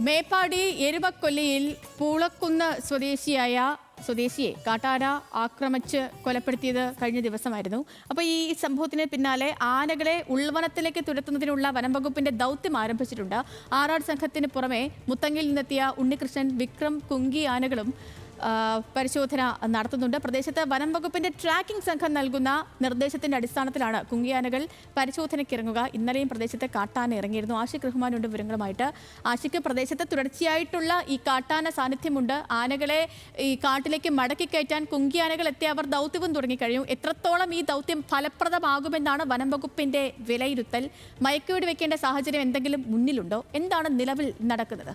മേപ്പാടി എരുവക്കൊല്ലിയിൽ പൂളക്കുന്ന് സ്വദേശിയെ കാട്ടാന ആക്രമിച്ച് കൊലപ്പെടുത്തിയത് കഴിഞ്ഞ ദിവസമായിരുന്നു. അപ്പോൾ ഈ സംഭവത്തിന് പിന്നാലെ ആനകളെ ഉൾവനത്തിലേക്ക് തുരത്തുന്നതിനുള്ള വനം വകുപ്പിന്റെ ദൗത്യം ആരംഭിച്ചിട്ടുണ്ട്. ആറാട് സംഘത്തിന് പുറമെ മുത്തങ്ങിൽ നിന്നെത്തിയ ഉണ്ണികൃഷ്ണൻ, വിക്രം, കുങ്കി ആനകളും പരിശോധന നടത്തുന്നുണ്ട്. പ്രദേശത്ത് വനം വകുപ്പിന്റെ ട്രാക്കിംഗ് സംഘം നൽകുന്ന നിർദ്ദേശത്തിന്റെ അടിസ്ഥാനത്തിലാണ് കുങ്കിയാനകൾ പരിശോധനയ്ക്കിറങ്ങുക. ഇന്നലെയും പ്രദേശത്ത് കാട്ടാന ഇറങ്ങിയിരുന്നു. ആഷിഖ് റഹ്മാനുണ്ട് വിവരങ്ങളുമായിട്ട്. ആഷിഖ്, പ്രദേശത്ത് തുടർച്ചയായിട്ടുള്ള ഈ കാട്ടാന സാന്നിധ്യമുണ്ട്. ആനകളെ ഈ കാട്ടിലേക്ക് മടക്കി കയറ്റാൻ കുങ്കിയാനകൾ എത്തി അവർ ദൗത്യവും തുടങ്ങിക്കഴിഞ്ഞു. എത്രത്തോളം ഈ ദൗത്യം ഫലപ്രദമാകുമെന്നാണ് വനം വകുപ്പിന്റെ വിലയിരുത്തൽ? മയക്കുവെടി വെക്കേണ്ട സാഹചര്യം എന്തെങ്കിലും മുന്നിലുണ്ടോ? എന്താണ് നിലവിൽ നടക്കുന്നത്?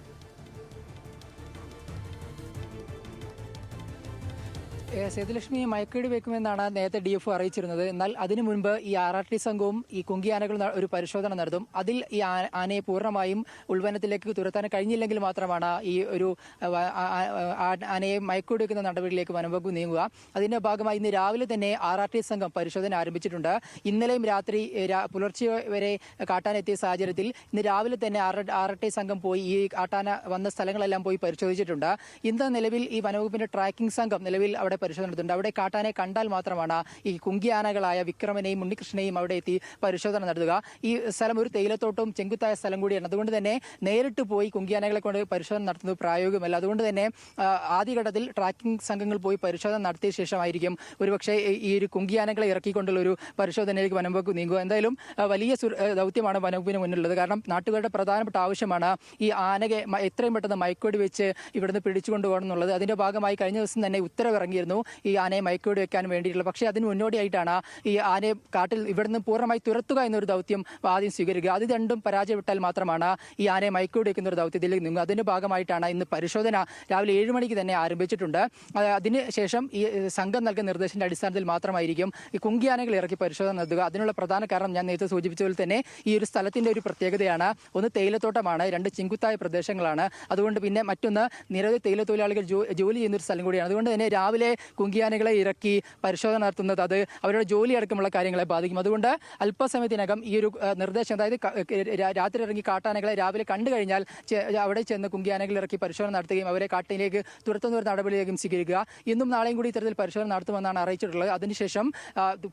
സേതുലക്ഷ്മി, മയക്കുവെടി വെക്കുമെന്നാണ് നേരത്തെ DF അറിയിച്ചിരുന്നത്. എന്നാൽ അതിനു മുൻപ് ഈ RRT സംഘവും ഈ കുങ്കിയാനകൾ ഒരു പരിശോധന നടത്തും. അതിൽ ഈ ആനയെ പൂർണ്ണമായും ഉൾവനത്തിലേക്ക് തുരത്താൻ കഴിഞ്ഞില്ലെങ്കിൽ മാത്രമാണ് ഈ ഒരു ആനയെ മയക്കുവെടി വെക്കുന്ന നടപടിയിലേക്ക് വനംവകുപ്പ് നീങ്ങുക. അതിന്റെ ഭാഗമായി ഇന്ന് രാവിലെ തന്നെ RRT സംഘം പരിശോധന ആരംഭിച്ചിട്ടുണ്ട്. ഇന്നലെയും രാത്രി പുലർച്ചെ വരെ കാട്ടാന എത്തിയ സാഹചര്യത്തിൽ ഇന്ന് രാവിലെ തന്നെ RRT സംഘം പോയി ഈ കാട്ടാന വന്ന സ്ഥലങ്ങളെല്ലാം പോയി പരിശോധിച്ചിട്ടുണ്ട്. ഇന്ന് നിലവിൽ ഈ വനവകുപ്പിന്റെ ട്രാക്കിംഗ് സംഘം നിലവിൽ അവിടെ പരിശോധന നടത്തുന്നുണ്ട്. അവിടെ കാട്ടാനെ കണ്ടാൽ മാത്രമാണ് ഈ കുങ്കിയാനകളായ വിക്രമനെയും ഉണ്ണികൃഷ്ണനെയും അവിടെ എത്തി പരിശോധന നടത്തുക. ഈ സ്ഥലം ഒരു തേയിലത്തോട്ടവും ചെങ്കുത്തായ സ്ഥലം കൂടിയാണ്. അതുകൊണ്ട് തന്നെ നേരിട്ട് പോയി കുങ്കിയാനകളെ കൊണ്ട് പരിശോധന നടത്തുന്നത് പ്രായോഗികമല്ല. അതുകൊണ്ട് തന്നെ ആദ്യഘട്ടത്തിൽ ട്രാക്കിംഗ് സംഘങ്ങൾ പോയി പരിശോധന നടത്തിയ ശേഷമായിരിക്കും ഒരുപക്ഷെ ഈ ഒരു കുങ്കിയാനകളെ ഇറക്കിക്കൊണ്ടുള്ള ഒരു പരിശോധനയിലേക്ക് വനംവകുപ്പ് നീങ്ങുക. എന്തായാലും വലിയ ദൗത്യമാണ് വനംവകുപ്പിന് മുന്നിലുള്ളത്. കാരണം നാട്ടുകാരുടെ പ്രധാനപ്പെട്ട ആവശ്യമാണ് ഈ ആനയെ എത്രയും പെട്ടെന്ന് മയക്കുവെടി വെച്ച് ഇവിടുന്ന് പിടിച്ചുകൊണ്ടുപോകണം എന്നുള്ളത്. അതിന്റെ ഭാഗമായി കഴിഞ്ഞ ദിവസം തന്നെ ഉത്തരവിറങ്ങിയിരുന്നു ഈ ആനയെ മയക്കുവെടി വെക്കാൻ വേണ്ടിയിട്ടുള്ള. പക്ഷേ അതിന് മുന്നോടിയായിട്ടാണ് ഈ ആനയെ കാട്ടിൽ ഇവിടുന്ന് പൂർണ്ണമായി തുരത്തുക എന്നൊരു ദൗത്യം ആദ്യം സ്വീകരിക്കുക. അത് രണ്ടും പരാജയപ്പെട്ടാൽ മാത്രമാണ് ഈ ആനയെ മയക്കുവെടി വെക്കുന്ന ഒരു ദൗത്യത്തിലേക്ക് നീങ്ങുക. അതിന്റെ ഭാഗമായിട്ടാണ് ഇന്ന് പരിശോധന രാവിലെ 7 മണിക്ക് തന്നെ ആരംഭിച്ചിട്ടുണ്ട്. അതിനുശേഷം ഈ സംഘം നൽകുന്ന നിർദ്ദേശത്തിന്റെ അടിസ്ഥാനത്തിൽ മാത്രമായിരിക്കും ഈ കുങ്കിയാനകൾ ഇറക്കി പരിശോധന നടത്തുക. അതിനുള്ള പ്രധാന കാരണം ഞാൻ നേരത്തെ സൂചിപ്പിച്ചതുപോലെ തന്നെ ഈ ഒരു സ്ഥലത്തിന്റെ ഒരു പ്രത്യേകതയാണ്. ഒന്ന് തേയിലത്തോട്ടമാണ്, 2 ചെങ്കുത്തായ പ്രദേശങ്ങളാണ്. അതുകൊണ്ട് പിന്നെ മറ്റൊന്ന് നിരവധി തേയില തൊഴിലാളികൾ ജോലി ചെയ്യുന്ന ഒരു സ്ഥലം കൂടിയാണ്. അതുകൊണ്ട് തന്നെ രാവിലെ കുങ്കിയാനകളെ ഇറക്കി പരിശോധന നടത്തുന്നത് അത് അവരുടെ ജോലി അടക്കമുള്ള കാര്യങ്ങളെ ബാധിക്കും. അതുകൊണ്ട് അല്പസമയത്തിനകം ഈ ഒരു നിർദ്ദേശം, അതായത് രാത്രി ഇറങ്ങി കാട്ടാനകളെ രാവിലെ കണ്ടു കഴിഞ്ഞാൽ അവിടെ ചെന്ന് കുങ്കിയാനകൾ ഇറക്കി പരിശോധന നടത്തുകയും അവരെ കാട്ടിലേക്ക് തുരത്തുന്ന ഒരു നടപടിയിലേക്കും സ്വീകരിക്കുക. ഇന്നും നാളെയും കൂടി ഇത്തരത്തിൽ പരിശോധന നടത്തുമെന്നാണ് അറിയിച്ചിട്ടുള്ളത്. അതിനുശേഷം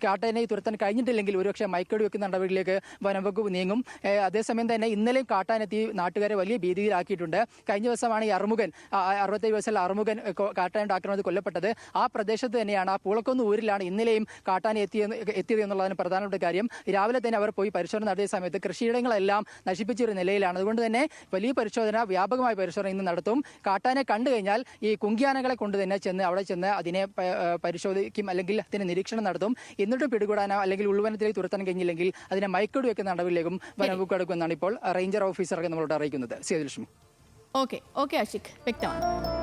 കാട്ടാനയെ തുരത്താൻ കഴിഞ്ഞിട്ടില്ലെങ്കിൽ ഒരുപക്ഷെ മയക്കുവെടി വെക്കുന്ന നടപടിയിലേക്ക് വനംവകുപ്പ് നീങ്ങും. അതേസമയം തന്നെ ഇന്നലെയും കാട്ടാനെത്തി നാട്ടുകാരെ വലിയ ഭീതിയിലാക്കിയിട്ടുണ്ട്. കഴിഞ്ഞ ദിവസമാണ് ഈ 67 വയസ്സുള്ള അറുമുഖൻ കാട്ടാനയുടെ ആക്രമണത്തിൽ കൊല്ലപ്പെട്ടത്. ആ പ്രദേശത്ത് തന്നെയാണ്, ആ പൂളക്കൊന്ന് ഊരിലാണ് ഇന്നലെയും കാട്ടാന എത്തിയത് എന്നുള്ളതിന് പ്രധാനപ്പെട്ട കാര്യം. രാവിലെ തന്നെ അവർ പോയി പരിശോധന നടത്തിയ സമയത്ത് കൃഷിയിടങ്ങളെല്ലാം നശിപ്പിച്ചൊരു നിലയിലാണ്. അതുകൊണ്ട് തന്നെ വലിയ പരിശോധന, വ്യാപകമായ പരിശോധന ഇന്ന് നടത്തും. കാട്ടാനെ കണ്ടു കഴിഞ്ഞാൽ ഈ കുങ്കിയാനകളെ കൊണ്ട് തന്നെ അവിടെ ചെന്ന് അതിനെ പരിശോധിക്കും, അല്ലെങ്കിൽ അതിന് നിരീക്ഷണം നടത്തും. എന്നിട്ടും പിടികൂടാനോ അല്ലെങ്കിൽ ഉൾവനത്തിലേക്ക് തുരത്താൻ കഴിഞ്ഞില്ലെങ്കിൽ അതിനെ മയക്കുവെടി വെക്കുന്ന നടപടിയിലേക്കും വനംവകുപ്പ് എടുക്കുമെന്നാണ് ഇപ്പോൾ റേഞ്ചർ ഓഫീസർ നമ്മളോട് അറിയിക്കുന്നത്. സേതുലക്ഷ്മി. ഓക്കെ ആഷിഖ്, വ്യക്തമാണ്.